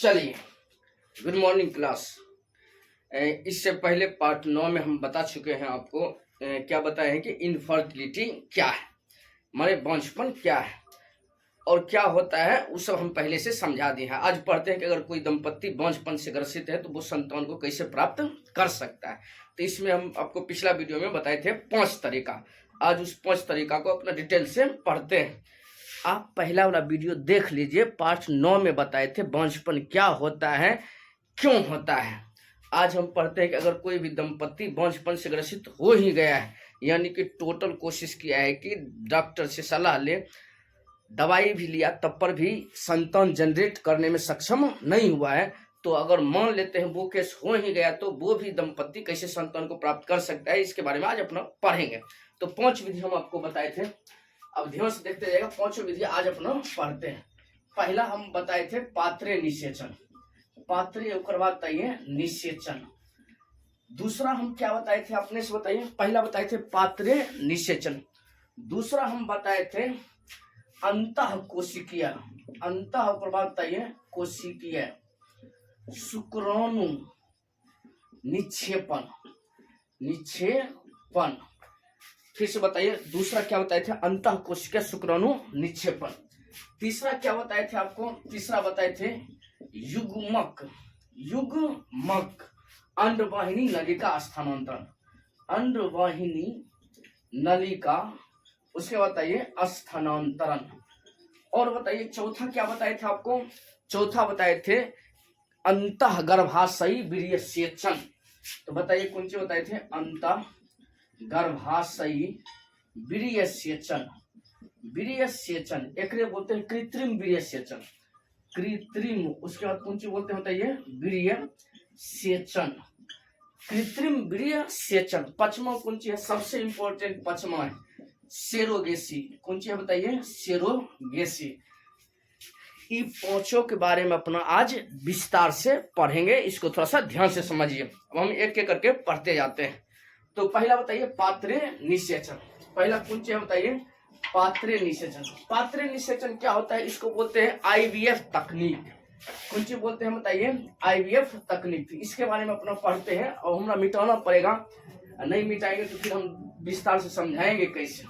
चलिए, good morning class. इससे पहले पार्ट 9 में हम बता चुके हैं आपको। क्या बताए हैं कि इनफर्टिलिटी क्या है, माने बांझपन क्या है और क्या होता है, वो सब हम पहले से समझा दिए हैं। आज पढ़ते हैं कि अगर कोई दंपत्ति बांझपन से ग्रसित है तो वो संतान को कैसे प्राप्त कर सकता है। तो इसमें हम आपको पिछला वीडियो में बताए थे 5 तरीका। आज उस 5 तरीका को अपना डिटेल से पढ़ते हैं। आप पहला वाला वीडियो देख लीजिए, पार्ट 9 में बताए थे बांझपन क्या होता है, क्यों होता है। आज हम पढ़ते हैं कि अगर कोई भी दंपत्ति बांझपन से ग्रसित हो ही गया है, यानी कि टोटल कोशिश किया है कि डॉक्टर से सलाह ले, दवाई भी लिया, तब पर भी संतान जनरेट करने में सक्षम नहीं हुआ है, तो अगर मान लेते हैं वो केस हो ही गया तो वो भी दंपत्ति कैसे संतान को प्राप्त कर सकता है, इसके बारे में आज अपना पढ़ेंगे। तो 5 विधि हम आपको बताए थे, अब ध्यान से देखते जाएगा। 5 विधि आज अपना पढ़ते हैं। पहला हम बताए थे पात्रे निषेचन, पात्रे और बताइए निषेचन। दूसरा हम क्या बताए थे, अपने से बताइए। पहला बताए थे पात्रे निषेचन, दूसरा हम बताए थे अंतः कोशिकीय, अंतः बताइए कोशिकीय शुक्राणु निक्षेपण, निक्षेपण। फिर से बताइए, दूसरा क्या बताए थे, अंतः कोशिकीय शुक्राणु निक्षेपण। तीसरा क्या बताए थे आपको, तीसरा बताए थे युग्मक, युग्मक अंडवाहिनी नलिका स्थानांतरण, अंडवाहिनी नलिका, उसके बताइए स्थानांतरण। और बताइए चौथा क्या बताए थे आपको, चौथा बताए थे अंतः गर्भाशयी वीर्यसेचन। तो बताइए कौन से बताए थे, अंतः गर्भाशयी वीर्यसेचन, वीर्यसेचन एक बोलते हैं कृत्रिम वीर्यसेचन, कृत्रिम। उसके बाद कौन सी बोलते हैं बताइए, वीर्यसेचन, कृत्रिम वीर्यसेचन। पचमा कौन सी है, सबसे इंपॉर्टेंट पचमा है सेरोगेसी, कौन सी है बताइए, सेरोगेसी। इन 5 के बारे में अपना आज विस्तार से पढ़ेंगे, इसको थोड़ा सा ध्यान से समझिए। अब हम एक एक करके पढ़ते जाते हैं। तो पहला बताइए पात्रे निषेचन, पहला कौन सी है बताइए, पात्रे निषेचन। पात्रे निषेचन क्या होता है, इसको बोलते हैं आईवीएफ तकनीक। कौन सी बोलते हैं बताइए, आईवीएफ तकनीक। इसके बारे में अपना पढ़ते हैं और हमें मिटाना पड़ेगा, नहीं मिटाएंगे तो फिर हम विस्तार से समझाएंगे कैसे।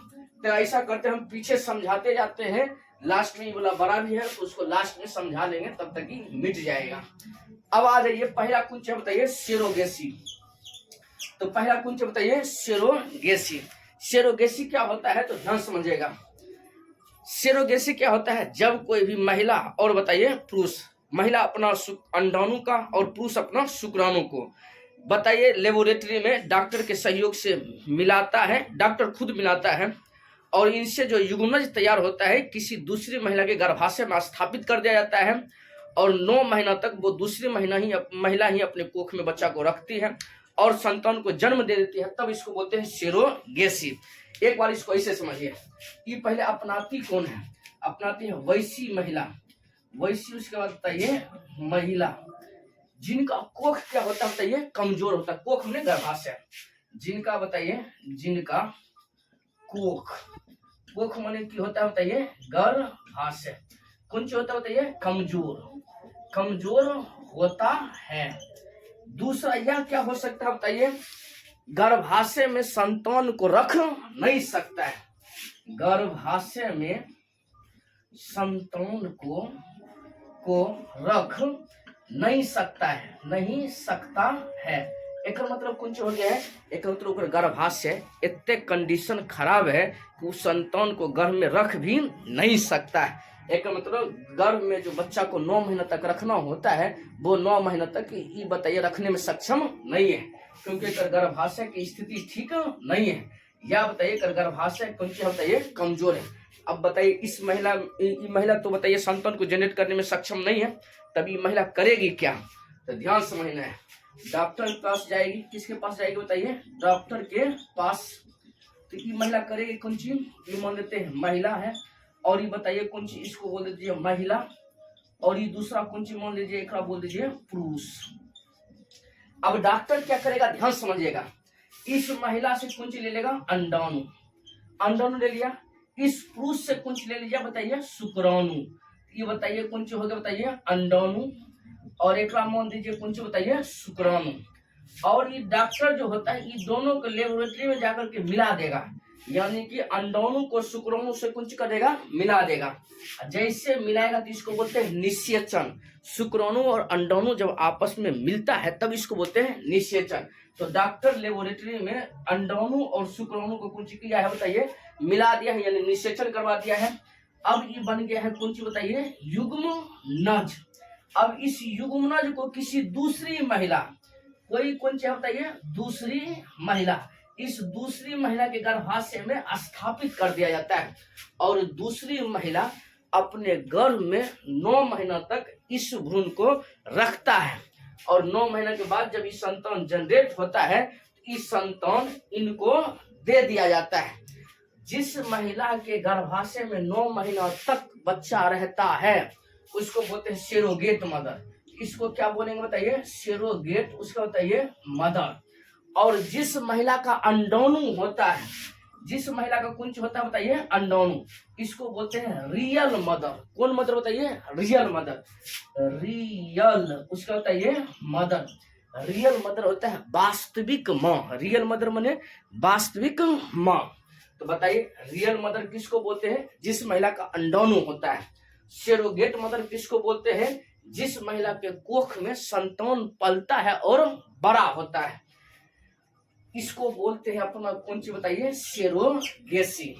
तो ऐसा करते हम पीछे समझाते जाते हैं, लास्ट में ये वाला बड़ा भी है तो उसको लास्ट में समझा लेंगे, तब तक ही मिट जाएगा। अब आ जाइए, पहला कौन सा बताइए, सेरोगेसी। तो पहला कौन सा बताइए, सेरोगेसी। सेरोगेसी क्या होता है तो ध्यान समझिएगा। सेरोगेसी क्या होता है, जब कोई भी महिला और बताइए पुरुष, महिला अपना अंडाणु का और पुरुष अपना शुक्राणु को बताइए लेबोरेटरी में डॉक्टर के सहयोग से मिलाता है, डॉक्टर खुद मिलाता है और इनसे जो युग्मज तैयार होता है किसी दूसरी महिला के गर्भाशय में स्थापित कर दिया जाता है और 9 महीना तक वो दूसरी महिला ही अपने कोख में बच्चा को रखती है और संतान को जन्म दे देती है, तब इसको बोलते हैं सेरोगेसी। एक बार इसको ऐसे समझिए, ये पहले अपनाती कौन है, अपनाती है वैसी महिला, वैसी। उसके बाद बताइए महिला जिनका कोख क्या होता है बताइए, कमजोर होता है, कोख में गर्भाशय, जिनका बताइए, जिनका कोख, कोख माने की होता है बताइए, गर्भाशय। कौन सी होता है बताइए, कमजोर, कमजोर होता है। दूसरा यह क्या हो सकता है बताइए, गर्भाशय में संतान को रख नहीं सकता है, गर्भाशय में संतान को रख नहीं सकता है, नहीं सकता है। एक मतलब कौन हो गया है, एक मतलब गर्भाशय इतने कंडीशन खराब है कि उस संतान को गर्भ में रख भी नहीं सकता है। एक मतलब गर्भ में जो बच्चा को 9 महीना तक रखना होता है वो 9 महीना तक ये बताइए रखने में सक्षम नहीं है, क्योंकि गर्भाशय की स्थिति ठीक नहीं है, या बताइए गर्भाशय कौन सी बताइए, कमजोर है। अब बताइए इस महिला तो बताइए संतान को जनरेट करने में सक्षम नहीं है, तभी महिला करेगी क्या, तो ध्यान समझना है। डॉक्टर के पास जाएगी, किसके पास जाएगी बताइए, डॉक्टर के पास। तो ये महिला करेगी कौन सी, ये मान लेते हैं महिला है, और ये बताइए कौन सी, इसको बोल दीजिए महिला, और ये दूसरा कौन सी मान लीजिए, एक बोल दीजिए पुरुष। अब डॉक्टर क्या करेगा, ध्यान समझिएगा, इस महिला से कौन सी ले लेगा, अंडाणु, अंडाणु ले लिया, इस पुरुष से कौन सी ले लीजिए बताइए, शुक्राणु। ये बताइए कौन सी हो गया बताइए, अंडाणु, और एक मान दीजिए कौन सी बताइए, शुक्राणु। और ये डॉक्टर जो होता है ये दोनों को लेबोरेटरी में जाकर के मिला देगा, यानी कि अंडाणु को शुक्राणु से कुछ कर देगा, मिला देगा। जैसे मिलाएगा तो इसको बोलते हैं निषेचन। शुक्राणु और अंडाणु जब आपस में मिलता है तब इसको बोलते हैं निषेचन। तो डॉक्टर लेबोरेटरी में अंडाणु और शुक्राणु को कुछ किया है बताइए, मिला दिया है, यानी निषेचन करवा दिया है। अब ये बन गया है कौन सी बताइए, युग्म नज। अब इस युग्म नज को किसी दूसरी महिला, कोई कौन सी बताइए, दूसरी महिला, इस दूसरी महिला के गर्भाशय में स्थापित कर दिया जाता है। और दूसरी महिला अपने गर्भ में 9 महीना तक इस भ्रूण को रखता है। और 9 महीने के बाद जब ये संतान जनरेट होता है तो इस संतान इनको दे दिया जाता है। जिस महिला के गर्भाशय में 9 महीना तक बच्चा रहता है उसको बोलते हैं सेरोगेट मदर। इसको क्या बोलेंगे बताइए, सेरोगेट, उसका बताइए मदर। और जिस महिला का अंडाणु होता है, जिस महिला का कुंच होता है बताइए अंडाणु, इसको बोलते हैं रियल मदर। कौन मदर बताइए, रियल मदर। रियल, उसका बताइए मदर। रियल मदर होता है वास्तविक माँ। रियल मदर माने वास्तविक माँ। तो बताइए रियल मदर किसको बोलते हैं, जिस महिला का अंडाणु होता है। सेरोगेट मदर किसको बोलते हैं, जिस महिला के कोख में संतान पलता है और बड़ा होता है। इसको बोलते हैं अपना कौन सी बताइए, सेरोगेसी।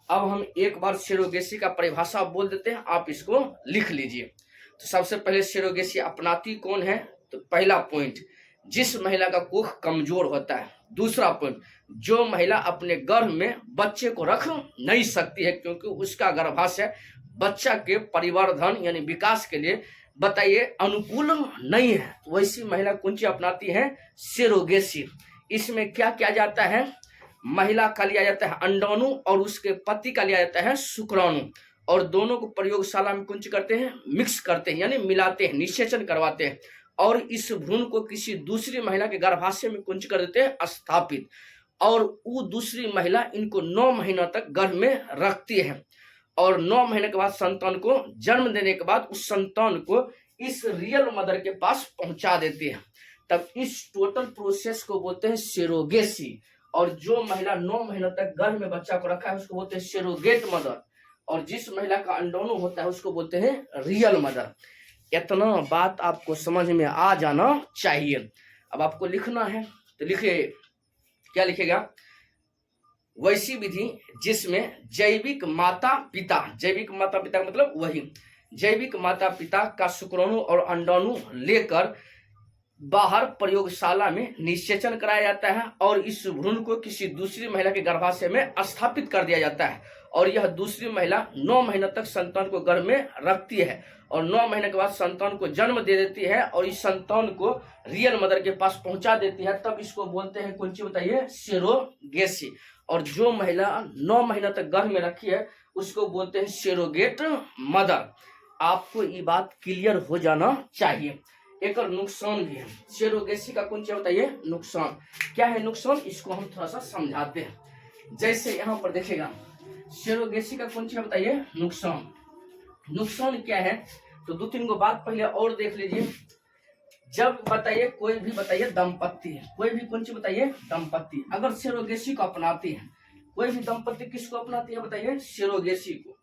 अब हम एक बार सेरोगेसी का परिभाषा बोल देते हैं, आप इसको लिख लीजिए। तो सबसे पहले सेरोगेसी अपनाती कौन है, तो पहला पॉइंट, जिस महिला का कोख कमजोर होता है। दूसरा पॉइंट, जो महिला अपने गर्भ में बच्चे को रख नहीं सकती है क्योंकि उसका गर्भाशय बच्चा के परिवर्धन यानी विकास के लिए बताइए अनुकूल नहीं है, वैसी महिला कौन सी अपनाती है, सेरोगेसी। इसमें क्या किया जाता है, महिला का लिया जाता है अंडाणु और उसके पति का लिया जाता है शुक्राणु, और दोनों को प्रयोगशाला में कुंच करते हैं, मिक्स करते हैं, यानी मिलाते हैं, निषेचन करवाते हैं। और इस भ्रूण को किसी दूसरी महिला के गर्भाशय में कुंच कर देते हैं स्थापित। और वो दूसरी महिला इनको 9 महीना तक गर्भ में रखती है। और 9 महीने के बाद संतान को जन्म देने के बाद उस संतान को इस रियल मदर के पास पहुंचा देती है। तब इस टोटल प्रोसेस को बोलते हैं सेरोगेसी। और जो महिला 9 महीनों तक गर्भ में बच्चा को रखा है उसको बोलते हैं सेरोगेट मदर। और जिस महिला का अंडाणु होता है उसको बोलते हैं रियल मदर। इतना बात आपको समझ में आ जाना चाहिए। अब आपको लिखना है तो लिखिए, क्या लिखेगा, वैसी विधि जिसमें जैविक माता पिता, जैविक माता पिता मतलब वही जैविक माता पिता का शुक्राणु और अंडाणु लेकर बाहर प्रयोगशाला में निषेचन कराया जाता है और इस भ्रूण को किसी दूसरी महिला के गर्भाशय में स्थापित कर दिया जाता है। और यह दूसरी महिला 9 महीने तक संतान को गर्भ में रखती है और 9 महीने के बाद संतान को जन्म दे देती है और इस संतान को रियल मदर के पास पहुंचा देती है। तब इसको बोलते हैं कौन सी बताइए, सेरोगेसी। और जो महिला 9 महीना तक गर्भ में रखी है उसको बोलते हैं सेरोगेट मदर। आपको ये बात क्लियर हो जाना चाहिए। एक और नुकसान भी है सेरोगेसी का, कौन सा बताइए, नुकसान। क्या है नुकसान, इसको हम थोड़ा सा समझाते हैं। जैसे यहाँ पर देखेगा सेरोगेसी का कौन सा बताइए, नुकसान। नुकसान क्या है, तो 2-3 को बात पहले और देख लीजिए। जब बताइए कोई भी बताइए दंपत्ति, कोई भी कौन सी बताइए दंपत्ति अगर सेरोगेसी को अपनाती है, कोई भी दंपत्ति किसको अपनाती है बताइए, सेरोगेसी को।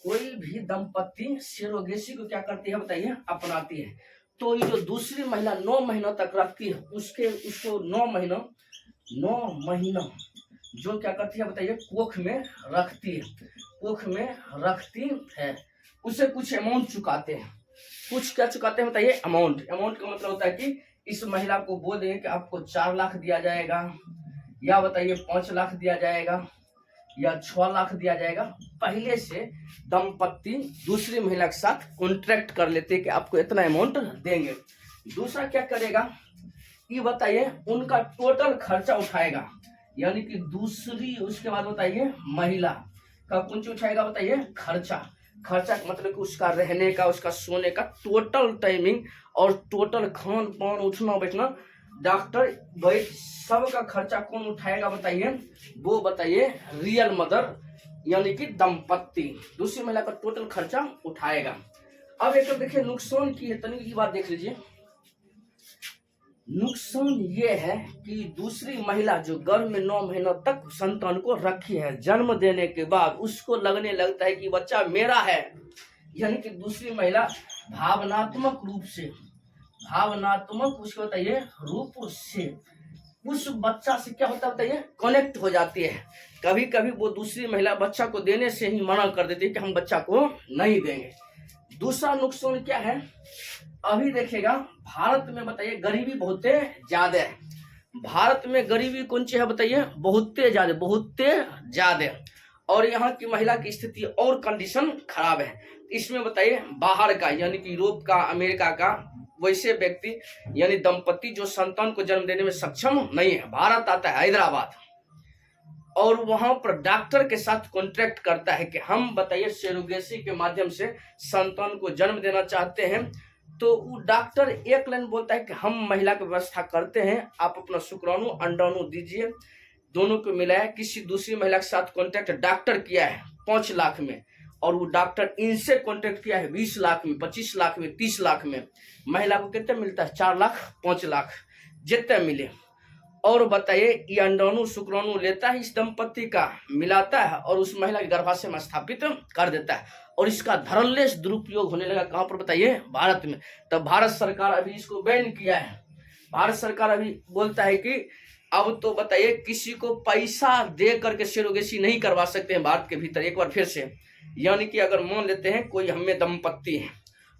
कोई भी दंपत्ति सेरोगेसी को क्या करती है बताइए, अपनाती है। तो ये जो दूसरी महिला 9 महीनों तक रखती है उसको 9 महीना जो क्या करती है बताइए, कोख में रखती है, कोख में रखती है। उसे कुछ अमाउंट चुकाते हैं। कुछ क्या चुकाते हैं बताइए, अमाउंट। अमाउंट का मतलब होता है कि इस महिला को बोल देंगे कि आपको 4 लाख दिया जाएगा, या बताइए 5 लाख दिया जाएगा, या 6 लाख दिया जाएगा। पहले से दंपत्ति दूसरी महिला के साथ कॉन्ट्रैक्ट कर लेते हैं कि आपको इतना अमाउंट देंगे। दूसरा क्या करेगा ये बताइए, उनका टोटल खर्चा उठाएगा, यानी कि दूसरी उसके बाद बताइए महिला का कौन सी उठाएगा बताइए, खर्चा। खर्चा का मतलब कि उसका रहने का, उसका सोने का टोटल टाइमिंग और टोटल खान पान, उठना बैठना, डॉक्टर भाई सब का खर्चा कौन उठाएगा बताइए, वो बताइए रियल मदर यानी कि दंपत्ति दूसरी महिला का टोटल खर्चा उठाएगा। अब एक देखिए नुकसान की है, तनिक की बात देख लीजिए। नुकसान ये है कि दूसरी महिला जो गर्भ में 9 महीनों तक संतान को रखी है, जन्म देने के बाद उसको लगने लगता है कि बच्चा मेरा है, यानी कि दूसरी महिला भावनात्मक उसको बताइए रूप से उस बच्चा से क्या होता है कनेक्ट हो जाती है। कभी कभी वो दूसरी महिला बच्चा को देने से ही मना कर देती है कि हम बच्चा को नहीं देंगे। दूसरा नुकसान क्या है, अभी देखिएगा भारत में बताइए गरीबी बहुत ज्यादा है। भारत में गरीबी कौन सी है बताइए, बहुत ज्यादा। और यहाँ की महिला की स्थिति और कंडीशन खराब है। इसमें बताइए बाहर का यानी कि यूरोप का, अमेरिका का वैसे व्यक्ति यानी दंपति जो संतान को जन्म देने में सक्षम नहीं है, भारत आता है हैदराबाद और वहां पर डॉक्टर के साथ कॉन्ट्रैक्ट करता है कि हम बताइए सेरोगेसी के माध्यम से संतान को जन्म देना चाहते हैं। तो वो डॉक्टर एक लाइन बोलता है कि हम महिला की व्यवस्था करते हैं, आप अपना शुक्राणु अंडाणु दीजिए, दोनों को मिलाया। किसी दूसरी महिला के साथ कॉन्ट्रैक्ट डॉक्टर किया है 5 लाख में, और वो डॉक्टर इनसे कॉन्ट्रैक्ट किया है 20 लाख में, 25 लाख में, 30 लाख में। महिला को कितने मिलता है, 4 लाख 5 लाख जितने मिले। और बताइए ये अंडाणु शुक्राणु लेता है इस दंपति का, मिलाता है और उस महिला के गर्भाशय में स्थापित कर देता है। और इसका धड़ल्लेस दुरुपयोग होने लगा कहां पर बताइए, भारत में। तब भारत सरकार अभी इसको बैन किया है। भारत सरकार अभी बोलता है कि अब तो बताइए किसी को पैसा दे करके सेरोगेसी नहीं करवा सकते हैं भारत के भीतर। एक बार फिर से, यानी कि अगर मान लेते हैं कोई हमें दंपत्ति है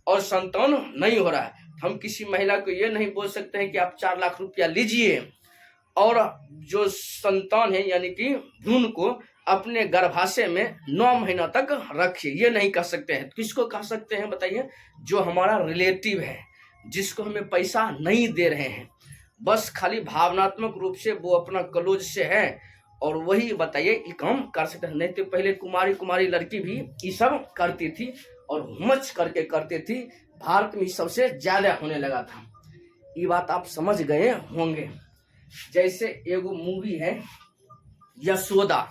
और संतान नहीं हो रहा है, हम किसी महिला को ये नहीं बोल सकते हैं कि आप 4 लाख रुपया लीजिए और जो संतान है यानी कि भ्रूण को अपने गर्भाशय में 9 महीना तक रखिए, ये नहीं कह सकते हैं। किसको कह सकते हैं बताइए, जो हमारा रिलेटिव है, जिसको हमें पैसा नहीं दे रहे हैं, बस खाली भावनात्मक रूप से वो अपना क्लोज से है और वही बताइए ये काम कर सकते हैं। नहीं तो पहले कुमारी लड़की भी ये सब करती थी और हुमच करके करती थी। भारत में सबसे ज्यादा होने लगा था। ये बात आप समझ गए होंगे। जैसे एगो मूवी है यशोदा,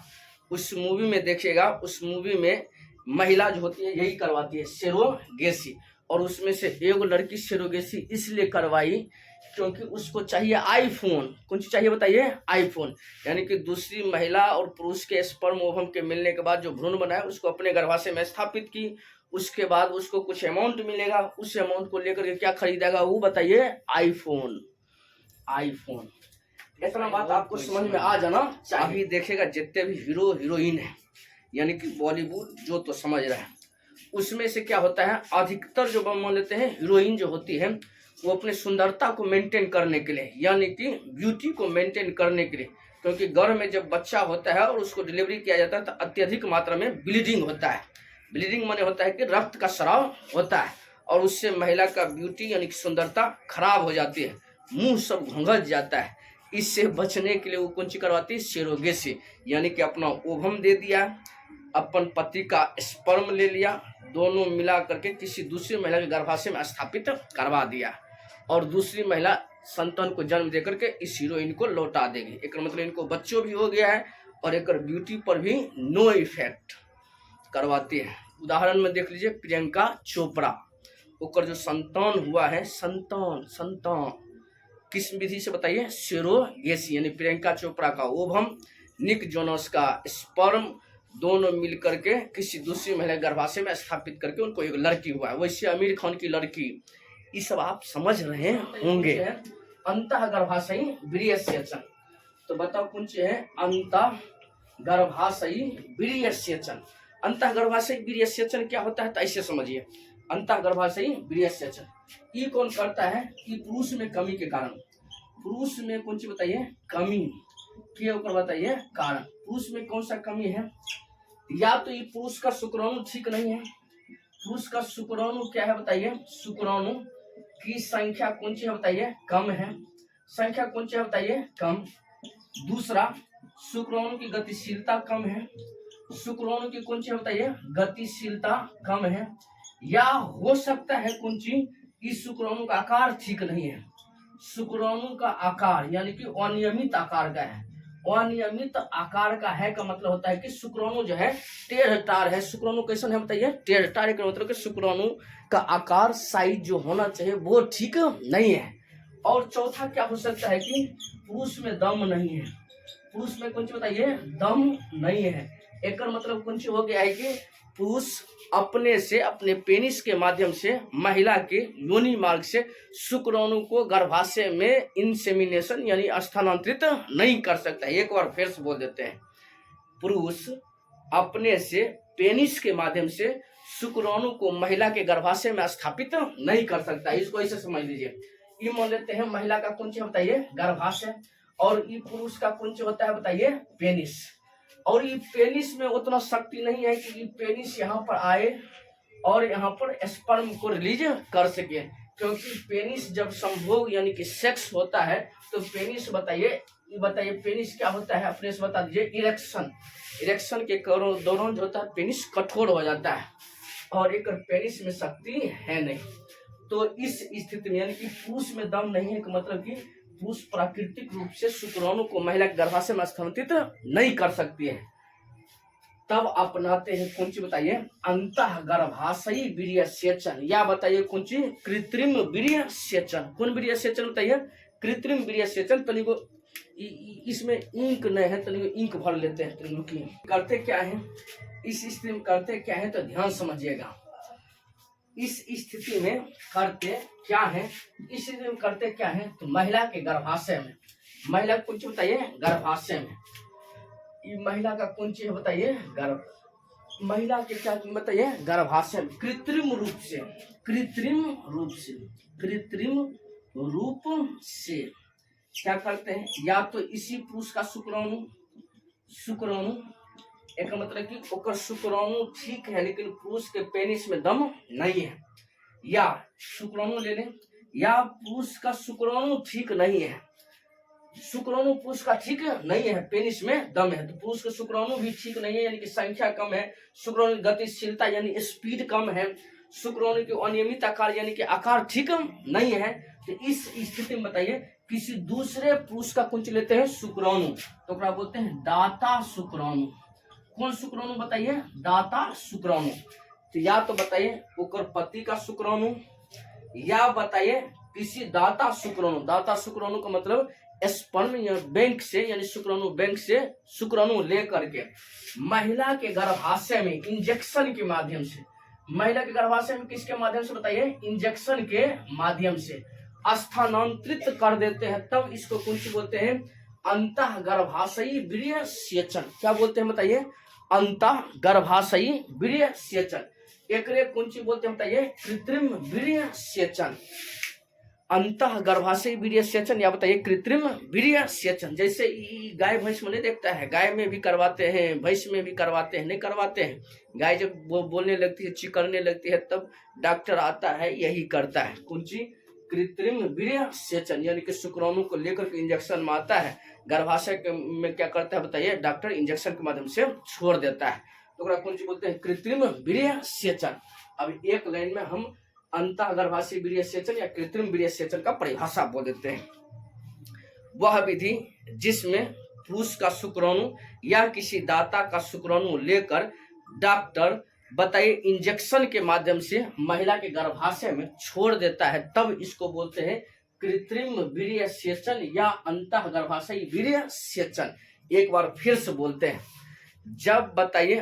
उस मूवी में देखिएगा, उस मूवी में महिला जो होती है यही करवाती है सेरोगेसी, और उसमें से एगो लड़की सेरोगेसी इसलिए करवाई क्योंकि उसको चाहिए आईफोन। कौन सी चाहिए बताइए, आईफोन। यानी कि दूसरी महिला और पुरुष के स्पर्म ओवम के मिलने के बाद जो भ्रूण बनाए उसको अपने गर्भाशय में स्थापित की, उसके बाद उसको कुछ अमाउंट मिलेगा, उस अमाउंट को लेकर के क्या खरीदेगा वो बताइए, आईफोन। इतना बात आपको समझ में आ जाना चाहिए। अभी देखेगा जितने भी हीरो हीरोइन है यानी कि बॉलीवुड जो तो समझ रहे हैं, उसमें से क्या होता है अधिकतर जो मान लेते हैं हीरोइन जो होती है वो अपने सुंदरता को मेंटेन करने के लिए यानी कि ब्यूटी को मेंटेन करने के लिए, क्योंकि गर्भ में जब बच्चा होता है और उसको डिलीवरी किया जाता है तो अत्यधिक मात्रा में ब्लीडिंग होता है। ब्लीडिंग माने होता है कि रक्त का स्राव होता है और उससे महिला का ब्यूटी यानी कि सुंदरता खराब हो जाती है, मुंह सब घुंघट जाता है। इससे बचने के लिए वो कौन सी करवाती है, सेरोगेसी, यानी कि अपना ओवम दे दिया, अपन पति का स्पर्म ले लिया, दोनों मिला करके किसी दूसरी महिला के गर्भाशय में स्थापित करवा दिया और दूसरी महिला संतान को जन्म देकर के इस हीरोइन को लौटा देगी। एक मतलब इनको बच्चों भी हो गया है और एक ब्यूटी पर भी नो इफेक्ट करवाती है। उदाहरण में देख लीजिए प्रियंका चोपड़ा, ओकर जो संतान हुआ है, संतान किस विधि से बताइए, सेरोगेसी, यानी प्रियंका चोपड़ा का ओवम, निक जोनस का स्पर्म, दोनों मिल करके किसी दूसरी महिला गर्भाशय में स्थापित करके उनको एक लड़की हुआ है। वैसे आमिर खान की लड़की, ये सब आप समझ रहे होंगे। अंतः गर्भाशयी वीर्यसेचन, तो बताओ कौन सी है, अंतः गर्भाशयी वीर्यसेचन। अंतः गर्भाशयी वीर्यसेचन क्या होता है तो ऐसे समझिए, अंतः गर्भाशयी वीर्यसेचन ये कौन करता है कि पुरुष में कमी के कारण, पुरुष में कौन सी बताइए, कमी के ऊपर बताइए कारण। पुरुष में कौन सा कमी है, या तो ये पुरुष का शुक्राणु ठीक नहीं है, पुरुष का शुक्राणु क्या है बताइए, शुक्राणु की संख्या कौन सी है बताइए, कम है, संख्या कौन सी है बताइए, कम। दूसरा शुक्राणु की गतिशीलता कम है, शुक्राणु की कौन सी है बताइए, गतिशीलता कम है। या हो सकता है कौन सी, इस शुक्राणु का आकार ठीक नहीं है, शुक्राणु का आकार यानी कि अनियमित आकार का है, अनियमित आकार का है का मतलब होता है कि शुक्राणु जो है टेढ़-टाढ़ है। शुक्राणु कैसन है बताइए? टेढ़-टाढ़ का मतलब कि शुक्राणु का आकार साइज जो होना चाहिए वो ठीक नहीं है। और चौथा क्या हो सकता है कि पुरुष में दम नहीं है। पुरुष में कौन सी बताइए? दम नहीं है। एक मतलब कौन सी हो गया है कि पुरुष अपने से अपने पेनिस के माध्यम से महिला के योनि मार्ग से शुक्राणु को गर्भाशय में इंसेमिनेशन यानी स्थानांतरित नहीं कर सकता है। एक बार फिर से बोल देते हैं, पुरुष अपने से पेनिस के माध्यम से शुक्राणु को महिला के गर्भाशय में स्थापित नहीं कर सकता। इसको ऐसे समझ लीजिए, ये मान लेते हैं महिला का कुंच बताइए गर्भाशय, और ये पुरुष का कुंच होता है बताइए पेनिस। और ये पेनिस में उतना शक्ति नहीं है कि ये पेनिस यहाँ पर आए और यहाँ पर स्पर्म को रिलीज कर सके, क्योंकि पेनिस जब संभोग यानी कि सेक्स होता है तो पेनिस बताइए पेनिस क्या होता है अपने से बता दीजिए? इरेक्शन के दौरान जो होता है पेनिस कठोर हो जाता है और एक पेनिस में शक्ति है नहीं। तो इस स्थिति में यानी कि पुरुष में दम नहीं है का मतलब कि पुरुष प्राकृतिक रूप से शुक्राणु को महिला के गर्भाशय में स्थानांतरित नहीं कर सकती है। तब अपनाते हैं कौन सी बताइए? अंतः गर्भाशयी वीर्य सेचन, या बताइए कौन सी? कृत्रिम वीर्य सेचन। कौन वीर्य सेचन बताइए? कृत्रिम वीर्य सेचन। तनिक इसमें इंक नहीं है, तनिक इंक भर लेते हैं। तनिक करते क्या है इस स्थिति में? करते क्या है तो ध्यान समझिएगा। इस स्थिति में करते क्या है? इस स्थिति में करते क्या है तो महिला के गर्भाशय में, महिला को कुछ बताइए? गर्भाशय में। ये महिला का कौन चीज है बताइए? गर्भ। महिला के क्या बताइए? गर्भाशय में कृत्रिम रूप से क्या करते हैं? या तो इसी पुरुष का शुक्राणु एक मतलब कि ओकर शुक्राणु ठीक है लेकिन पुरुष के पेनिस में दम नहीं है, या शुक्राणु ले लें, या पुरुष का शुक्राणु ठीक नहीं है, शुक्राणु पुरुष का ठीक नहीं है, पेनिस में दम है, तो पुरुष का शुक्राणु भी ठीक नहीं है यानी कि संख्या कम है, शुक्राणु की गतिशीलता यानी स्पीड कम है, शुक्राणु के अनियमित आकार यानी कि आकार ठीक नहीं है। तो इस स्थिति में बताइए किसी दूसरे पुरुष का कुंच लेते हैं शुक्राणु, तो क्या बोलते हैं? दाता शुक्राणु। कौन शुक्राणु बताइए? दाता शुक्राणु। तो या तो बताइए ओकर पति का शुक्राणु, या बताइए किसी दाता शुक्राणु। दाता शुक्राणु का मतलब स्पर्म या बैंक से यानी शुक्राणु बैंक से शुक्राणु लेकर के महिला के गर्भाशय में इंजेक्शन के माध्यम से, महिला के गर्भाशय में किसके माध्यम से बताइए? इंजेक्शन के माध्यम से स्थानांतरित कर देते हैं, तब इसको कुछ बोलते हैं? अंतः गर्भाशयी वीर्य सेचन। क्या बोलते हैं बताइए? अंतः गर्भाशयी वीर्य सेचन। एकरे कुंची बोलते हैं बताइए? कृत्रिम वीर्य सेचन। अंतः गर्भाशयी वीर्य सेचन या बताइए कृत्रिम वीर्य सेचन। जैसे गाय भैंस में नहीं देखता है, गाय में भी करवाते हैं, भैंस में भी करवाते हैं, नहीं करवाते हैं? गाय जब बोलने लगती है, चिकरने लगती है, तब डॉक्टर आता है, यही करता है। कुंची? कृत्रिम वीर्य सेचन, यानी कि शुक्राणु को लेकर के इंजेक्शन मारता है, गर्भाशय में क्या करता है बताइए? डॉक्टर इंजेक्शन के माध्यम से छोड़ देता है, तो कौन सी बोलते हैं? कृत्रिम वीर्य सेचन। अब एक लाइन में हम अंतः गर्भाशय वीर्य सेचन या कृत्रिम वीर्य सेचन का परिभाषा बोल देते हैं। वह विधि जिसमें पुरुष का शुक्राणु या किसी दाता का शुक्राणु लेकर डॉक्टर बताइए इंजेक्शन के माध्यम से महिला के गर्भाशय में छोड़ देता है, तब इसको बोलते हैं कृत्रिम वीर्य सेचन या अंतः गर्भाशयी वीर्य सेचन। एक बार फिर से बोलते हैं, जब बताइए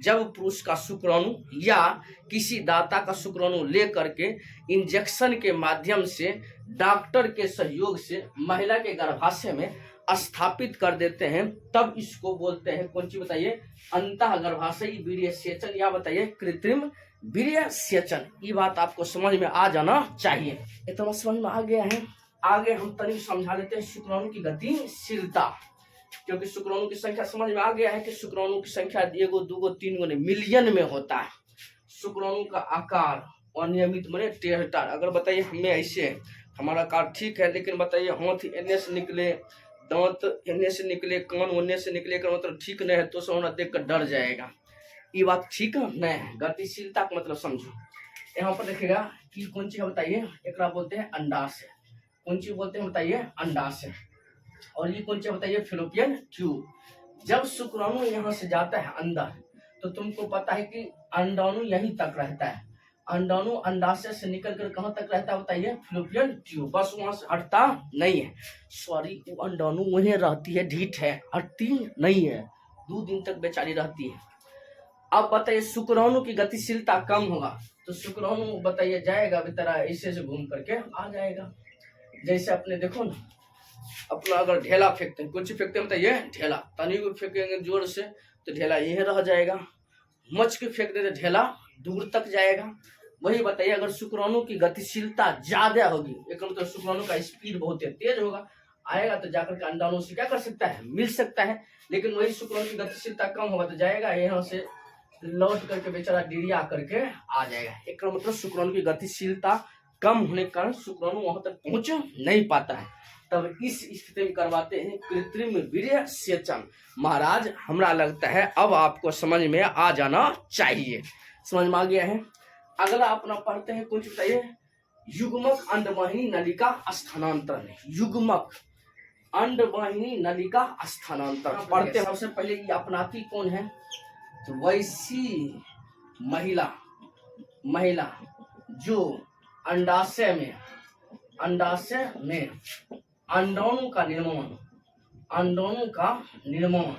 जब पुरुष का शुक्राणु या किसी दाता का शुक्राणु लेकर के इंजेक्शन के माध्यम से डॉक्टर के सहयोग से महिला के गर्भाशय में स्थापित कर देते हैं, तब इसको बोलते हैं कौन सी बताइए? अंतः गर्भाशयी वीर्य सेचन या बताइए कृत्रिम वीर्य सेचन। ये बात आपको समझ में आ जाना चाहिए। इतना समझ में आ गया है। आगे हम तनिक समझा लेते हैं शुक्राणु की गतिशीलता, क्योंकि शुक्राणु की संख्या समझ में आ गया है कि शुक्राणु की संख्या 1 2 3 नहीं मिलियन में होता है। शुक्राणु का आकार अनियमित माने टेढ़-टाढ़। अगर बताइए हमें ऐसे हमारा आकार ठीक है, लेकिन बताइए हाथ एने से निकले, दांत एने से निकले, कान ओने से निकले, का मतलब ठीक नहीं है, तो सोना देख कर डर जाएगा। ये बात ठीक नहीं है। गतिशीलता का मतलब समझो। यहाँ पर देखिएगा कि कौन चीज बताइए? एक बोलते हैं अंडाशय। कौन चीज बोलते हैं बताइए? अंडाशय। और ये कौन सा बताइए, फिलोपियन ट्यूब। जब शुक्राणु यहाँ से जाता है अंदर, तो तुमको पता है कि अंडाणु यहीं तक रहता है। अंडाणु अंडाशय से निकल कर कहाँ तक रहता है बताइए, फिलोपियन ट्यूब। बस वहां से हटता नहीं है। सॉरी, वो अंडाणु वहीं रहती है, ढीठ है, हटती नहीं है, 2 दिन तक बेचारी रहती है। अब बताइए शुक्राणु की गतिशीलता कम होगा तो शुक्राणु बताइए जाएगा बेचारा ऐसे से घूम करके आ जाएगा। जैसे अपने देखो ना, अपना अगर ढेला फेंकते हैं, कुछ फेंकते हैं बताइए ढेला, तनी को फेंकेंगे जोर से तो ढेला यही रह जाएगा, मच के फेंक देते ढेला दूर तक जाएगा। वही बताइए अगर शुक्राणु की गतिशीलता ज्यादा होगी, एक मतलब शुक्राणु का स्पीड बहुत तेज होगा, आएगा तो जाकर के अंडाणु से क्या कर सकता है, मिल सकता है। लेकिन वही शुक्राणु की गतिशीलता कम होगा तो जाएगा यहाँ से लौट करके बेचारा डिरिया करके आ जाएगा। एक मतलब शुक्राणु की गतिशीलता कम होने के कारण शुक्राणु वहां तक पहुंच नहीं पाता है। तब इस स्थिति में करवाते हैं कृत्रिम वीर्य सेचन। महाराज हमरा लगता है अब आपको समझ में आ जाना चाहिए, समझ में आ गया है। अगला अपना पढ़ते हैं, कुछ बताइए, युग्मक अंडवाहिनी नलिका स्थानांतरण। युग्मक अंडवाहिनी नलिका स्थानांतरण पढ़ते हैं। सबसे पहले ये अपनाती कौन है, तो वैसी महिला जो अंडाशय में अंडाणु का निर्माण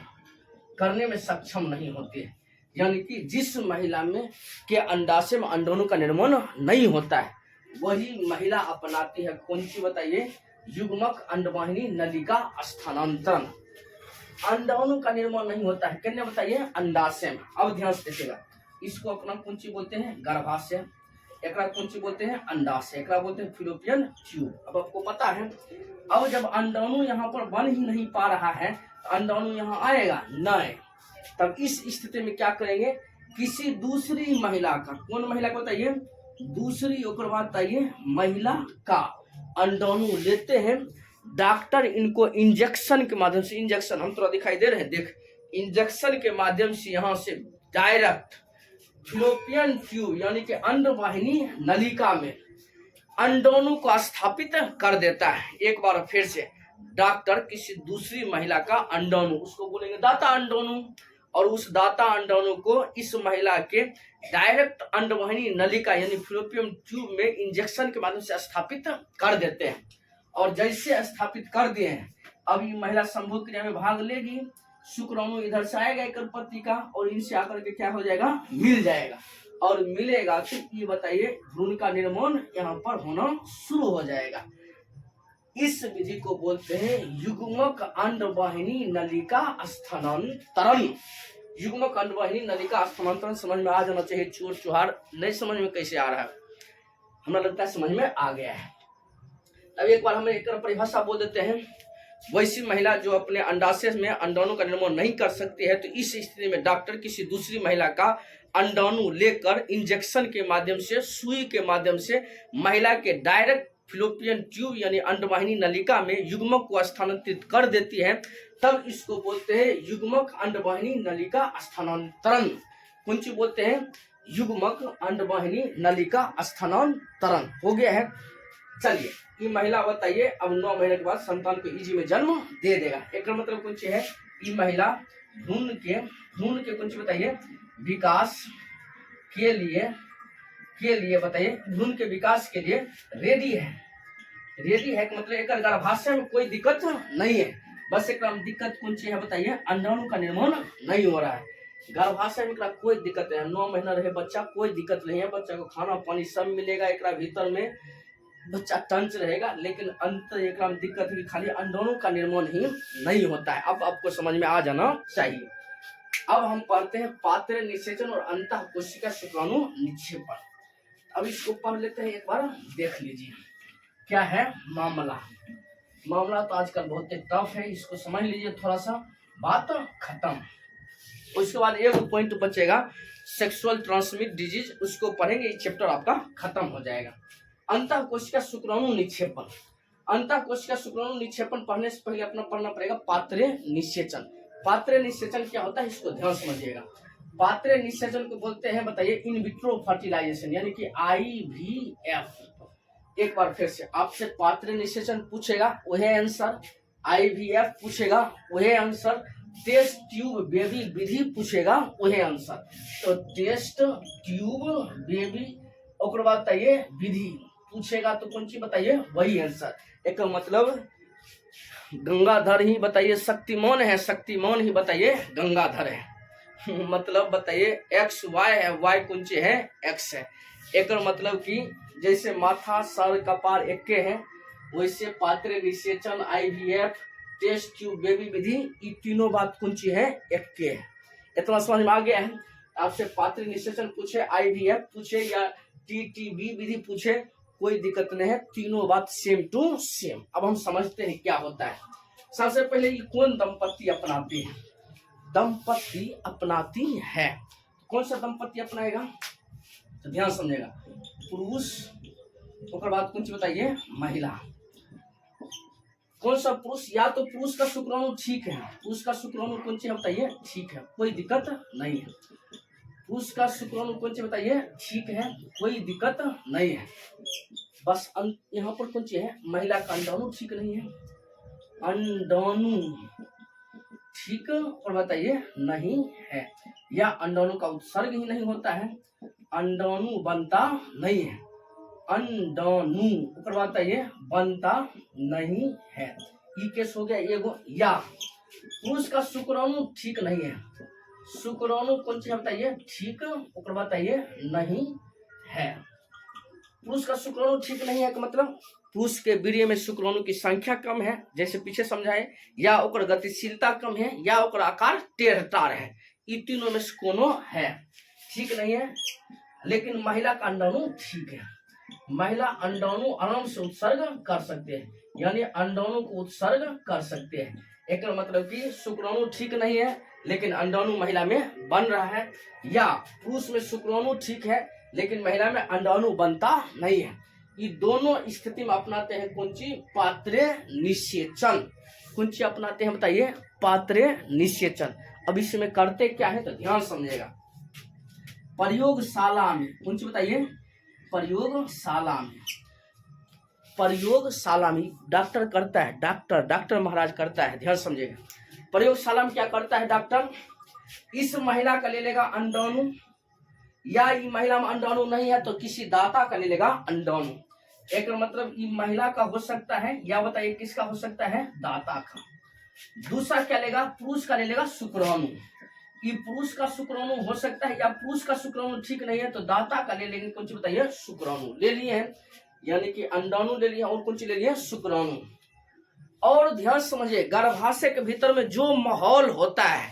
करने में सक्षम नहीं होती है। यानी कि जिस महिला में के अंडाशय में अंडाणु का निर्माण नहीं होता है, वही महिला अपनाती है कौन सी बताइए, युग्मक अंडवाहिनी नलिका स्थानांतरण। अंडाणु का निर्माण नहीं होता है कितने बताइए, अंडाशय में। अब ध्यान से देखिएगा, इसको अपना कौन सी बोलते हैं, गर्भाशय, एक कौन सी बोलते हैं, अंडाशय, एक बोलते हैं फिलोपियन ट्यूब। अब आपको पता है, अब जब अंडाणु यहाँ पर बन ही नहीं पा रहा है, अंडाणु यहाँ आएगा नहीं, तब इस स्थिति में क्या करेंगे, किसी दूसरी महिला का, कौन महिला को बताइए, दूसरी, ओकर बाद बताइए महिला का अंडाणु लेते हैं। डॉक्टर इनको इंजेक्शन के माध्यम से, इंजेक्शन हम थोड़ा दिखाई दे रहे हैं, देख, इंजेक्शन के माध्यम से यहाँ से डायरेक्ट फिलोपियन ट्यूब यानी कि अंडवाहिनी नलिका में अंडाणु को स्थापित कर देता है। एक बार फिर से, डॉक्टर किसी दूसरी महिला का अंडाणु, उसको बोलेंगे दाता अंडाणु, और उस दाता अंडाणु को इस महिला के डायरेक्ट अंडवाहिनी नलिका यानी फिलोपियन ट्यूब में इंजेक्शन के माध्यम से स्थापित कर देते हैं। और जैसे स्थापित कर दिए हैं, अब ये महिला संभोग क्रिया में भाग लेगी, शुक्राणु इधर से आएगा एक पत्ती का, और इनसे आकर के क्या हो जाएगा, मिल जाएगा, और मिलेगा तो ये बताइए भ्रूण का निर्माण यहाँ पर होना शुरू हो जाएगा। इस विधि को बोलते हैं युग्मक अंडवाहिनी नलिका स्थानांतरण। युग्मक अंडवाहिनी नलिका स्थानांतरण समझ में आ जाना चाहिए। चोर चुहार नहीं समझ में कैसे आ रहा है, हमें लगता है समझ में आ गया है। अब एक बार हमें एक परिभाषा बोल देते हैं, वैसी महिला जो अपने अंडाशय में अंडाणु का निर्माण नहीं कर सकती है, तो इस स्थिति में डॉक्टर किसी दूसरी महिला का अंडाणु लेकर इंजेक्शन के माध्यम से, सुई के माध्यम से महिला के डायरेक्ट फिलोपियन ट्यूब यानी अंडवाहिनी नलिका में युग्मक को स्थानांतरित कर देती है। तब इसको बोलते हैं युग्मक अंडवाहिनी नलिका स्थानांतरण। कौन सी बोलते हैं, युग्मक अंडवाहिनी नलिका स्थानांतरण। हो गया है। चलिए, ये महिला बताइए अब 9 महीने के बाद संतान को इजी में जन्म दे देगा। एक मतलब कौन सी है, ये महिला भ्रूण के कौन सी बताइए, विकास के लिए बताइए, भ्रूण के विकास के लिए रेडी है मतलब एक गर्भाशय में कोई दिक्कत नहीं है, बस एक दिक्कत कौन सी है बताइए, अंडाणु का निर्माण नहीं हो रहा है। गर्भाशय में कोई दिक्कत नहीं है, 9 महीना रहे बच्चा, कोई दिक्कत नहीं है, बच्चा को खाना पानी सब मिलेगा, एक भीतर में बच्चा टंच रहेगा, लेकिन अंत एक दिक्कत है कि खाली अंडाणु का निर्माण ही नहीं होता है। अब आपको समझ में आ जाना चाहिए। अब हम पढ़ते हैं पात्र निषेचन और अंतःकोशिका शुक्राणु निक्षेपण। अब इसको पढ़ लेते हैं, एक बार देख लीजिए क्या है मामला तो आजकल बहुत टफ है, इसको समझ लीजिए थोड़ा सा, बात खत्म। उसके बाद एक पॉइंट बचेगा, सेक्सुअल ट्रांसमिट डिजीज, उसको पढ़ेंगे, ये चैप्टर आपका खत्म हो जाएगा। अंतःकोशिका शुक्राणु निक्षेपण। अंतःकोशिका शुक्राणु निक्षेपण पढ़ने से पहले अपना पढ़ना पड़ेगा पात्रे निषेचन। पात्रे निषेचन क्या होता है, इसको ध्यान समझिएगा। पात्रे निषेचन को बोलते हैं बताइए इन विट्रो फर्टिलाइजेशन यानी कि IVF। एक बार फिर से आपसे पात्रे निषेचन पूछेगा, वही आंसर IVF पूछेगा वही आंसर, टेस्ट ट्यूब बेबी विधि पूछेगा वही आंसर। तो टेस्ट ट्यूब बेबी और बाद बताइए विधि पूछेगा तो कौन सी बताइए वही आंसर। एक मतलब गंगाधर ही बताइए शक्तिमान है, शक्तिमान ही बताइए गंगाधर है। मतलब बताइए एक्स वाई है, वाई कौन सी है एक्स है। एक मतलब कि जैसे माथा सर कपार एके है, वैसे पात्र निषेचन IVF टेस्ट ट्यूब बेबी विधि ये तीनों बात कौन सी है एके है। इतना समझ में आ गया है। आपसे पात्र निषेचन पूछे, IVF पूछे या TTB विधि पूछे, कोई दिक्कत नहीं है, तीनों बात सेम टू सेम। अब हम समझते हैं क्या होता है। सबसे पहले ये कौन दंपत्ति अपनाती है, दंपत्ति अपनाती है, कौन सा दंपत्ति अपनाएगा तो ध्यान समझेगा, पुरुष और बाद कौन सी बताइए महिला। कौन सा पुरुष, या तो पुरुष का शुक्राणु ठीक है, पुरुष का शुक्राणु कौन सी बताइए ठीक है, कोई दिक्कत नहीं है। पुरुष का शुक्राणु कौन सी बताइए ठीक है, कोई दिक्कत नहीं है। बस यहाँ पर कौन सी है महिला का अंडाणु ठीक नहीं है, अंडाणु ठीक और बताइए नहीं है, या अंडाणु का उत्सर्ग ही नहीं होता है, अंडाणु बनता नहीं है, अंडाणु ऊपर बताइए बनता नहीं है। ई केस हो गया एगो। या पुरुष का शुक्राणु ठीक नहीं है, शुक्राणु कौन सी बताइए ठीक ऊपर बताइए नहीं है। पुरुष का शुक्राणु ठीक नहीं है का मतलब पुरुष के वीर्य में शुक्राणु की संख्या कम है, जैसे पीछे समझाए, या ओकर गतिशीलता कम है, या ओकर आकार टेढ़तार है, ये तीनों में से कोनो है ठीक नहीं है। लेकिन महिला का अंडाणु ठीक है, महिला अंडाणु आराम से उत्सर्ग कर सकते हैं, यानी अंडाणु को उत्सर्ग कर सकते हैं। एक मतलब कि शुक्राणु ठीक नहीं है लेकिन अंडाणु महिला में बन रहा है, या पुरुष में शुक्राणु ठीक है लेकिन महिला में अंडाणु बनता नहीं है। ये दोनों स्थिति में अपनाते हैं कौन सी पात्रे निषेचन। कौन सी अपनाते हैं बताइए पात्रे निषेचन। अब इसमें करते क्या है तो ध्यान समझेगा। प्रयोगशाला में कौन सी बताइए प्रयोगशाला में, प्रयोगशाला में डॉक्टर करता है, डॉक्टर महाराज करता है, ध्यान समझिएगा। प्रयोगशाला में क्या करता है डॉक्टर, इस महिला का ले लेगा अंडाणु, या ये महिला में अंडाणु नहीं है तो किसी दाता का ले लेगा अंडाणु। एक मतलब ये महिला का हो सकता है, या बताइए किसका हो सकता है दाता का। दूसरा क्या लेगा पुरुष का ले लेगा शुक्राणु, ये पुरुष का शुक्राणु हो सकता है, या पुरुष का शुक्राणु ठीक नहीं है तो दाता का ले लेंगे कौन सी बताइए शुक्राणु ले लिए हैं, यानी कि अंडाणु ले लिया और कौन सी ले लिया शुक्राणु। और ध्यान समझिए गर्भाशय के भीतर में जो माहौल होता है,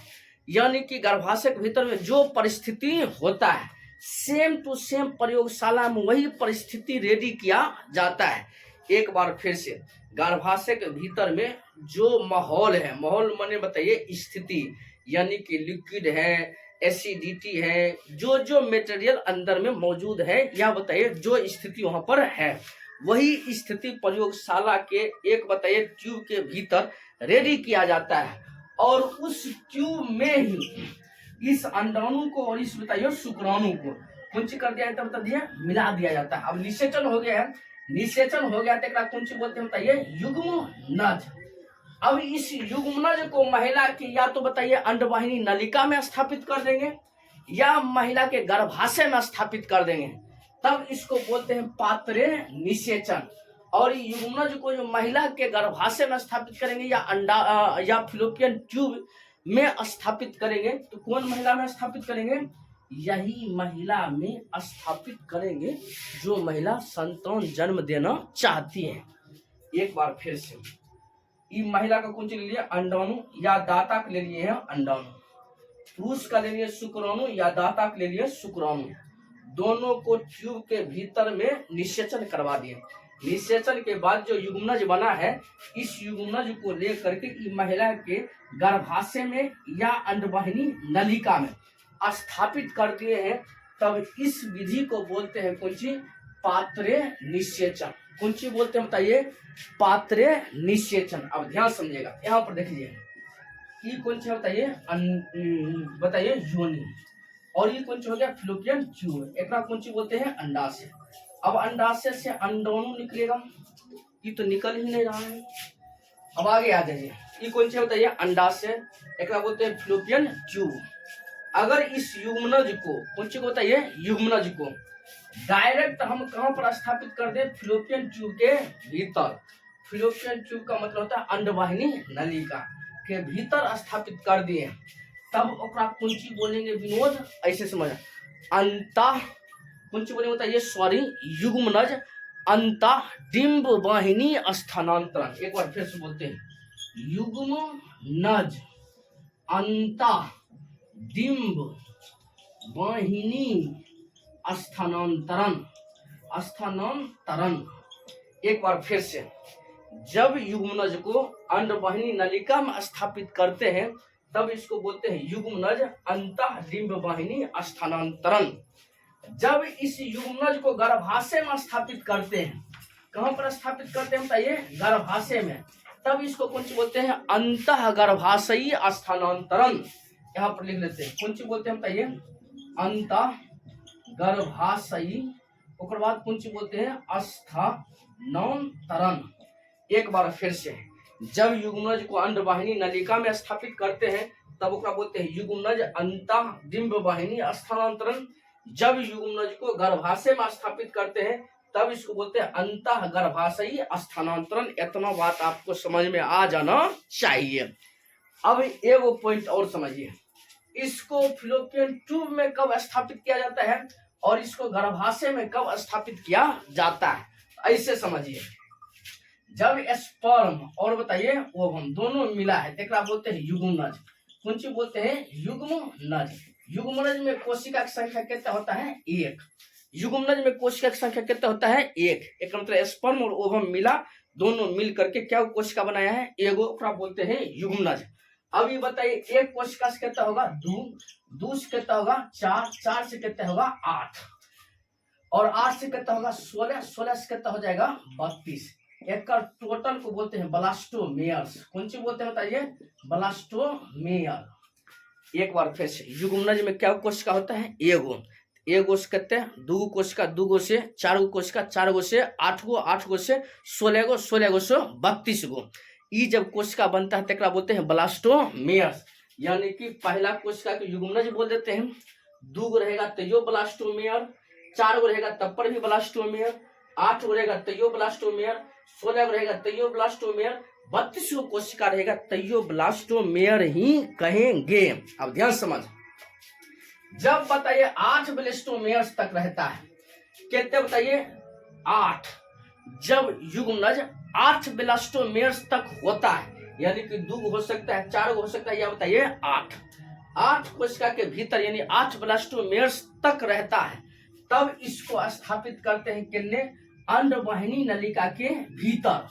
यानी कि गर्भाशय के भीतर में जो परिस्थिति होता है, सेम टू सेम प्रयोगशाला में वही परिस्थिति रेडी किया जाता है। एक बार फिर से गर्भाशय के भीतर में जो माहौल है, माहौल माने बताइए स्थिति, यानी कि लिक्विड है, एसिडिटी है, जो जो मटेरियल अंदर में मौजूद है, या बताइए जो स्थिति वहां पर है, वही स्थिति प्रयोगशाला के एक बताइए ट्यूब के भीतर रेडी किया जाता है। और उस ट्यूब में ही इस अंडाणु को और इस बताइए शुक्राणु को कौन सी कर दिया जाता है बता दिया मिला दिया जाता है। अब निषेचन हो गया है, निषेचन हो गया तो कौन सी बोलते हैं बताइए युग्मनज। अब इस युग्मनज को महिला की या तो बताइए अंडवाहिनी नलिका में स्थापित कर देंगे, या महिला के गर्भाशय में स्थापित कर देंगे, तब इसको बोलते हैं पात्रे निषेचन। और युग्मनज को जो महिला के गर्भाशय में स्थापित करेंगे या अंडा या फिलोपियन ट्यूब में स्थापित करेंगे, तो कौन महिला में स्थापित करेंगे, यही महिला में स्थापित करेंगे जो महिला संतान जन्म देना चाहती है। एक बार फिर से ये महिला का कौन सी ले लिया अंडाणु, या दाता के ले लिए हैं अंडाणु, पुरुष का ले लिए शुक्राणु या दाता के ले लिए शुक्राणु, दोनों को ट्यूब के भीतर में निषेचन करवा दिए। निषेचन के बाद जो युग्मनज बना है, इस युग्मनज को लेकर के महिला के गर्भाशय में या अंडवाहिनी नलिका में स्थापित कर दिए हैं, तब इस विधि को बोलते हैं कौन सी पात्रे निषेचन। कौन सी बोलते हैं बताइए पात्रे निषेचन। अब ध्यान समझिएगा, यहाँ पर देखिए ये कौन सा बताइए बताइए योनि, और ये कौन सा हो गया फिलोपियन ट्यूब, एक कौन सी बोलते हैं अंडाशय। अब अंडाशय से अंडाणु निकलेगा, ये तो निकल ही नहीं रहा है, अब आगे आ जाइए, ये कौन सा बताइए, अंडाशय, एक बोलते हैं फ्लोपियन ट्यूब। अगर इस युग्मनज को कौन सी को बताइए, युग्मनज को डायरेक्ट हम कहां पर स्थापित कर दें, फ्लोपियन ट्यूब के भीतर। फ्लोपियन ट्यूब का मतलब होता है अंडवाहिनी नलिका के भीतर स्थापित कर दिए, तब ओकरा कौन सी बोलेंगे विनोद, ऐसे समझ, अंतः कौन सी बोलेंगे बताइए, सॉरी, युग्मनज अंतः डिंब वाहिनी स्थानांतरण। एक बार फिर से बोलते हैं, युग्मनज अंतः डिंब वाहिनी स्थानांतरण, स्थानांतरण। एक बार फिर से, जब युग्मनज को अंडवाहिनी नलिका में स्थापित करते हैं तब इसको बोलते हैं युग्मनज अंतः डिंब वाहिनी स्थानांतरण। जब इस युग्मनज को गर्भाशय में स्थापित करते हैं, कहां पर स्थापित करते हैं बताइए, गर्भाशय में, तब इसको कौन सी बोलते हैं, अंतः गर्भाशयी स्थानांतरण। यहाँ पर लिख लेते हैं, कौन सी बोलते हैं बताइए, अंतः गर्भाशयी, उसके बाद कौन सी बोलते हैं, स्थानांतरण। एक बार फिर से, जब युग्मनज को अंडवाहिनी नलिका में स्थापित करते हैं तब उसका बोलते हैं युग्मनज अंतः डिंब वाहिनी स्थानांतरण। जब युग्मनज को गर्भाशय में स्थापित करते हैं तब इसको बोलते हैं अंतः गर्भाशयी स्थानांतरण। इतना बात आपको समझ में आ जाना चाहिए। अब एक पॉइंट और समझिए, इसको फिलोपियन ट्यूब में कब स्थापित किया जाता है और इसको गर्भाशय में कब स्थापित किया जाता है, ऐसे समझिए। जब स्पर्म और बताइए ओवम दोनों मिला है तेकरा बोलते हैं युग्मनज। कौन सी बोलते हैं, युग्मनज। युग्मनज में कोशिका की संख्या कितना होता है, एक। युग्मनज में कोशिका की संख्या कितना होता है, एक। एक मतलब स्पर्म और ओवम मिला, दोनों मिल करके क्या कोशिका बनाया है, एगो, ओकरा बोलते हैं युग्मनज। अब ये बताइए, एक कोशिका से कितना होगा, दो से कितना होगा, चार से कितना होगा, 8, और 8 से कितना होगा, 16 से कितना हो जाएगा, 32। एक टोटल को बोलते हैं ब्लास्टोमेयर्स। कौन सी बोलते हैं बताइए, ब्लास्टोमेयर। एक बार फिर से, युग्मनज में क्या कोशिका होता है, एगो से कहते हैं, दो कोशिका, 2 से, 4 कोशिका, 4 से, 8 से, 16 गो से 32 गो। ई जब कोशिका बनता है तेकरा बोलते हैं ब्लास्टोमेयर्स। यानी कि पहला कोशिका के युग्मनज बोल देते हैं, 2 गो रहेगा तैयो ब्लास्टोमेयर, 4 गो रहेगा तब पर भी ब्लास्टोमेयर, 8 गो रहेगा तैयो ब्लास्टोमेयर, 16 गो रहेगा तैयो ब्लास्टोमेयर, 32 गो कोशिका रहेगा तैयो ब्लास्टोमेयर ही कहेंगे। अब ध्यान समझ, जब बताइए 8 ब्लास्टोमेयर्स तक रहता है, कितने बताइए, 8। जब युग्मनज 8 ब्लास्टोमेयर्स तक होता है, यानी कि 2 हो सकता है, 4 हो सकता है, या बताइए 8 कोशिका के भीतर यानी 8 ब्लास्टोमेयर्स तक रहता है, तब इसको स्थापित करते हैं किन्ने, अंडवाहिनी नलिका के भीतर।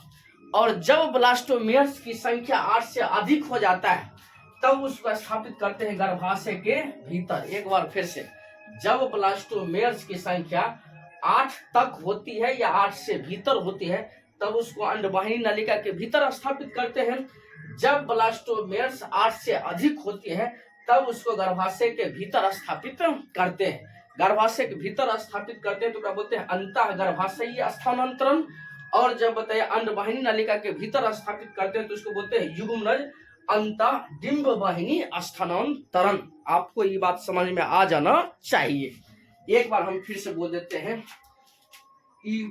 और जब ब्लास्टोमेयर्स की संख्या 8 से अधिक हो जाता है तब उसको स्थापित करते हैं गर्भाशय के भीतर। एक बार फिर से, जब ब्लास्टोमेयर्स की संख्या 8 तक होती है या 8 से भीतर होती है तब उसको अंडवाहिनी नलिका के भीतर स्थापित करते हैं। जब ब्लास्टोमेयर्स 8 से अधिक होती है तब उसको गर्भाशय के भीतर स्थापित करते हैं। गर्भाशय के भीतर स्थापित करते हैं तो क्या बोलते हैं, अंतः गर्भाशयी स्थानांतरण। और जब बताइए अंडवाहिनी नलिका के भीतर स्थापित करते हैं तो उसको बोलते हैं युग्मनज अंतः डिंब वाहिनी स्थानांतरण। आपको ये बात समझ में आ जाना चाहिए। एक बार हम फिर से बोल देते हैं,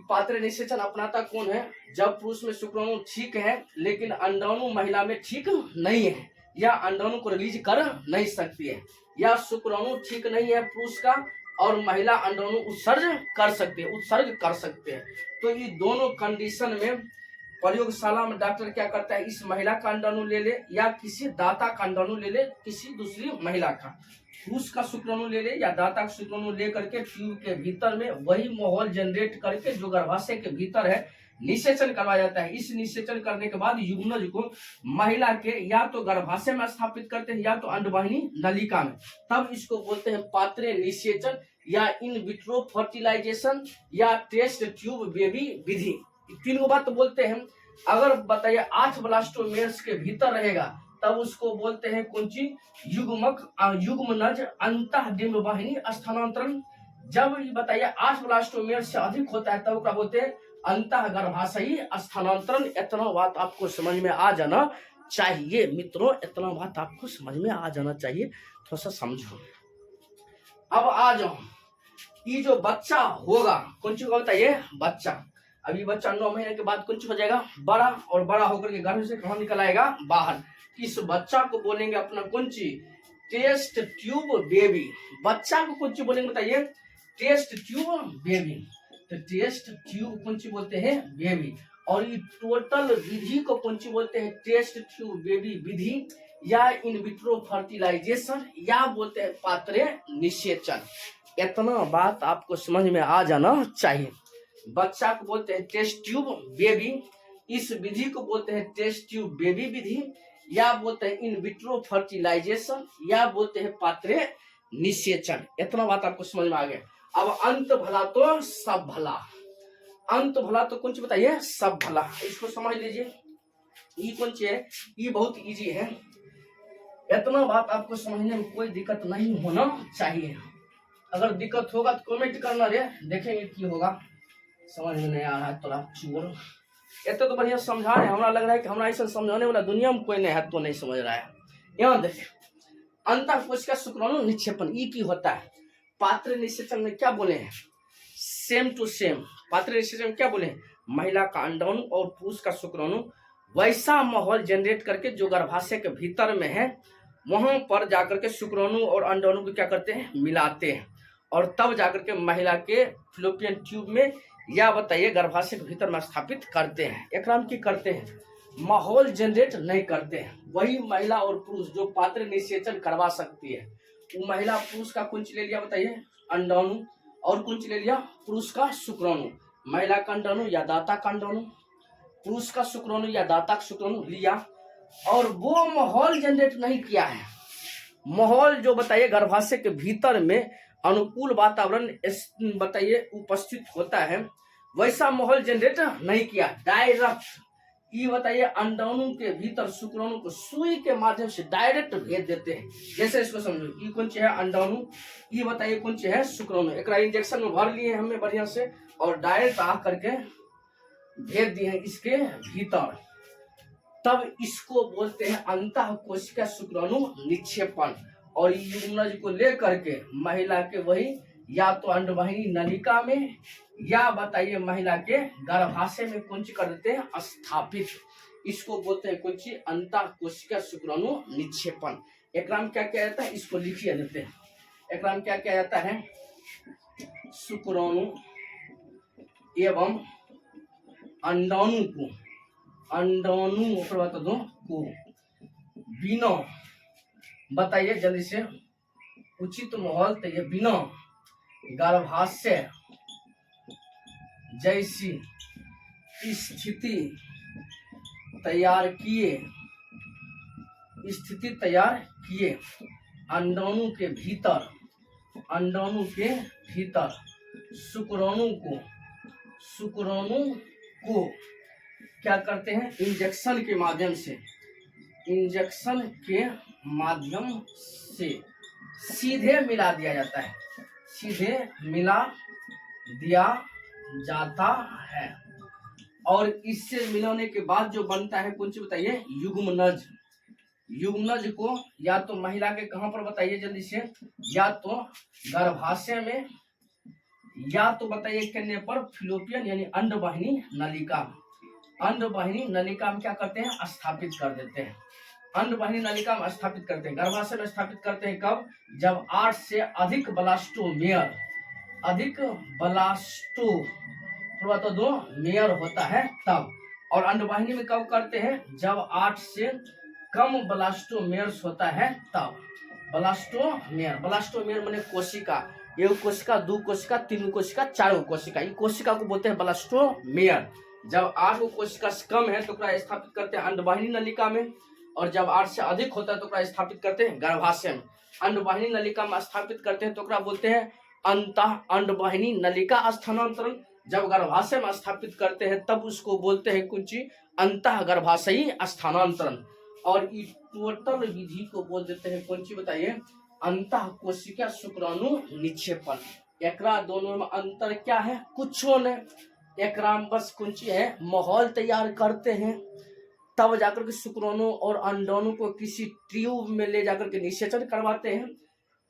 पात्र निषेचन अपनाता कौन है, जब पुरुष में शुक्राणु ठीक है लेकिन अंडाणु महिला में ठीक नहीं है, या अंडाणु को रिलीज कर नहीं सकती है, या शुक्राणु ठीक नहीं है पुरुष का और महिला अंडाणु उत्सर्ग कर सकते हैं। तो ये दोनों कंडीशन में प्रयोगशाला में डॉक्टर क्या करता है, इस महिला का अंडाणु ले ले या किसी दाता का अंडाणु ले ले, किसी दूसरी महिला का, पुरुष का शुक्राणु ले ले या दाता का शुक्राणु ले करके ट्यूब के भीतर में वही माहौल जनरेट करके जो गर्भाशय के भीतर है निषेचन करवाया जाता है। इस निषेचन करने के बाद युग्मनज को महिला के या तो गर्भाशय में स्थापित करते हैं या तो अंडवाहिनी नलिका में, तब इसको बोलते हैं पात्रे निषेचन या इन विट्रो फर्टिलाइजेशन या टेस्ट ट्यूब बेबी विधि। 3 बात तो बोलते हैं। अगर बताइए 8 ब्लास्टोमेयर्स के भीतर रहेगा तब उसको बोलते हैं कौन सी, युग्मनज अंतः डिंब वाहिनी स्थानांतरण। जब बताइए 8 ब्लास्टोमेयर से अधिक होता है तब क्या बोलते हैं, अंतः गर्भाशयी स्थानांतरण। इतना बात आपको समझ में आ जाना चाहिए मित्रों, इतना बात आपको समझ में आ जाना चाहिए। थोड़ा सा समझो। अब आ जाओ, ये जो बच्चा होगा कौन चीज होता है? ये बच्चा। अभी बच्चा 9 महीने के बाद कौन चीज हो जाएगा? बड़ा, और बड़ा होकर के गर्भ से कहाँ निकल आएगा? बाहर। इस बच्चा को बोलेंगे अपना कौन चीज? Test tube baby. बच्चा को कौन चीज बोलेंगे बताइए? Test tube baby. तो टेस्ट ट्यूब कौन चीज बोलते हैं? बेबी। और ये टोटल विधि को कौन चीज बोलते हैं? टेस्ट ट्यूब बेबी विधि, या इन विट्रो फर्टिलाइजेशन, या बोलते हैं पात्रे निषेचन। इतना बात आपको समझ में आ जाना चाहिए। बच्चा को बोलते हैं टेस्ट ट्यूब बेबी, इस विधि को बोलते हैं टेस्ट ट्यूब बेबी विधि, या बोलते हैं इन विट्रो फर्टिलाइजेशन, या बोलते हैं पात्रे निषेचन। इतना बात आपको समझ में आ गया। अब अंत भला तो सब भला। अंत भला तो कौन सी बताइए? सब भला। इसको समझ लीजिए, ये कौन सी है? ये बहुत इजी है। इतना बात आपको समझने में कोई दिक्कत नहीं होना चाहिए। अगर दिक्कत होगा तो कमेंट करना रे, देखेंगे की होगा। समझ में नहीं आ रहा है थोड़ा चूर। इतना तो बढ़िया समझा है, हमारा लग रहा है कि हमारा ऐसा समझाने वाला दुनिया में कोई नहीं है, तो नहीं समझ रहा है। यहाँ देखिए, अंतःकोशिका शुक्राणु निक्षेपण ये की होता है? पात्र निषेचन में क्या बोले हैं? Same to same. पात्र निषेचन में क्या बोले हैं? महिला का अंडाणु और पुरुष का शुक्राणु वैसा माहौल जनरेट करके जो गर्भाशय के भीतर में है, वहां पर जाकर के शुक्राणु और अंडाणु को क्या करते हैं? मिलाते हैं, और तब जाकर के महिला के फ्लोपियन ट्यूब में, या बताइए गर्भाशय के भीतर में स्थापित करते हैं। एक नाम की करते हैं, माहौल जनरेट नहीं करते हैं। वही महिला और पुरुष जो पात्र निषेचन करवा सकती है, वो महिला पुरुष का कुंच ले लिया बताइए अंडाणु, और कुंच ले लिया पुरुष का शुक्राणु। महिला का अंडाणु या दाता का अंडाणु, पुरुष का शुक्राणु या दाता का शुक्राणु लिया, और वो माहौल जनरेट नहीं किया है। माहौल जो बताइए गर्भाशय के भीतर में अनुकूल वातावरण बताइए उपस्थित होता है, वैसा माहौल जनरेट नहीं किया। डायरेक्ट ये बताइए अंडाणु के भीतर शुक्राणु को सुई के माध्यम से डायरेक्ट भेज देते हैं। जैसे इसको समझो, ये कौन सी है? अंडाणु। ये बताइए कौन सी है? शुक्राणु। एक इंजेक्शन में भर लिए हमने बढ़िया से, और डायरेक्ट आ करके भेज दिए इसके भीतर। तब इसको बोलते हैं अंतःकोशिका शुक्राणु निक्षेपण। और युग्मनज को लेकर के महिला के वही या तो अंडवाहिनी नलिका में, या बताइए महिला के गर्भाशय में कुंच कर देते हैं स्थापित। इसको बोलते हैं कुछ अंतःकोशिका शुक्राणु निक्षेपण। एक नाम क्या क्या जाता है? इसको लिखिए देते हैं। एक नाम क्या क्या जाता है? शुक्राणु एवं अंडाणु को, अंडाणु बता दो को बिना बताइए जल्दी से उचित माहौल तैयार, बिना गर्भाशय जैसी स्थिति तैयार किए, स्थिति तैयार किए अंडाणु के भीतर, अंडाणु के भीतर शुक्राणु को क्या करते हैं? इंजेक्शन के माध्यम से, इंजेक्शन के माध्यम से सीधे मिला दिया जाता है, सीधे मिला दिया जाता है। और इससे मिलाने के बाद जो बनता है कौन सी बताइए? युग्मनज। युग्मनज को या तो महिला के कहां पर बताइए जल्दी से? या तो गर्भाशय में, या तो बताइए करने पर फिलोपियन यानी अंडवाहिनी नलिका। अंडवाहिनी नलिका में क्या करते हैं? स्थापित कर देते हैं। अंडवाहिनी नलिका में स्थापित करते हैं, गर्भाशय में स्थापित करते हैं। कब? जब 8 से अधिक ब्लास्टोमेयर, अधिक ब्लास्टो तो दो मेयर होता है तब। और अंडवाहिनी में कब करते हैं? जब 8 से कम ब्लास्टोमेयर्स होता है तब। ब्लास्टोमेयर, ब्लास्टोमेयर माने कोशिका, एक कोशिका, दो कोशिका, तीन कोशिका, चारों कोशिका, ये कोशिका को बोलते हैं ब्लास्टोमेयर। जब 8 कोशिका से कम है तो स्थापित करते हैं अंडवाहिनी नलिका में, और जब 8 से अधिक होता है तो स्थापित करते हैं गर्भाशय में। अंडवाहिनी नलिका में स्थापित करते हैं तो बोलते हैं अंतः अंडवाहिनी नलिका स्थानांतरण। जब गर्भाशय में स्थापित करते हैं तब उसको बोलते हैं कुछ अंतः गर्भाशयी स्थानांतरण। और इस टोटल विधि को बोल देते हैं कौन सी बताइए? अंतःकोशिका शुक्राणु निक्षेपण। एकरा दोनों में अंतर क्या है? कुछ नहीं, एक राम बस कुंची है, माहौल तैयार करते हैं, तब जाकर के शुक्राणु और अंडाणु को किसी ट्यूब में ले जाकर के निषेचन करवाते हैं।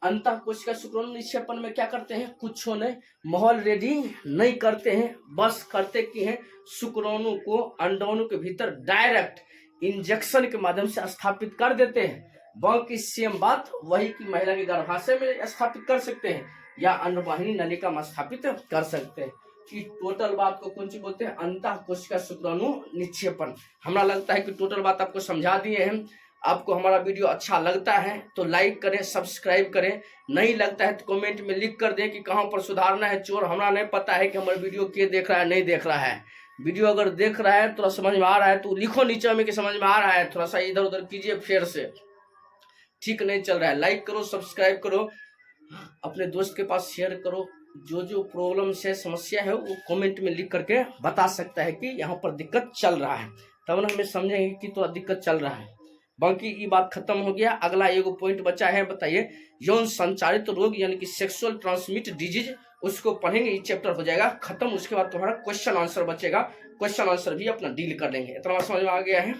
अंतः कोशिका शुक्राणु निक्षेपण में क्या करते हैं, कुछ नहीं, माहौल रेडी नहीं करते हैं, बस करते कि हैं शुक्राणु को अंडाणु के भीतर डायरेक्ट इंजेक्शन के माध्यम से स्थापित कर देते हैं। बाकी सेम बात वही की महिला के गर्भाशय में स्थापित कर सकते हैं या अंडवाहिनी नलिका में स्थापित कर सकते हैं। कि टोटल बात को कौन सी बोलते हैं, अंतः कोशिका शुक्राणु निक्षेपण। हमरा लगता है कि टोटल बात आपको समझा दिए हैं। आपको हमारा वीडियो अच्छा लगता है तो लाइक करें, सब्सक्राइब करें, नहीं लगता है तो कमेंट में लिख कर दें कि कहाँ पर सुधारना है। चोर हमरा नहीं पता है कि हमारा वीडियो के देख रहा है नहीं देख रहा है। वीडियो अगर देख रहा है, थोड़ा समझ में आ रहा है तो लिखो नीचे में कि समझ में आ रहा है, थोड़ा सा इधर उधर कीजिए फिर से, ठीक नहीं चल रहा है। लाइक करो, सब्सक्राइब करो, अपने दोस्त के पास शेयर करो। जो प्रॉब्लम है, समस्या है, वो कमेंट में लिख करके बता सकता है कि यहाँ पर दिक्कत चल रहा है, तब ना हमें समझेंगे कि तो दिक्कत चल रहा है। बाकी ये बात खत्म हो गया। अगला एगो पॉइंट बचा है, बताइए यौन संचारित रोग यानी कि सेक्सुअल ट्रांसमिट डिजीज, उसको पढ़ेंगे, ये चैप्टर हो जाएगा खत्म। उसके बाद तुम्हारा क्वेश्चन आंसर बचेगा, क्वेश्चन आंसर भी अपना डील कर लेंगे। इतना समझ में आ गया है।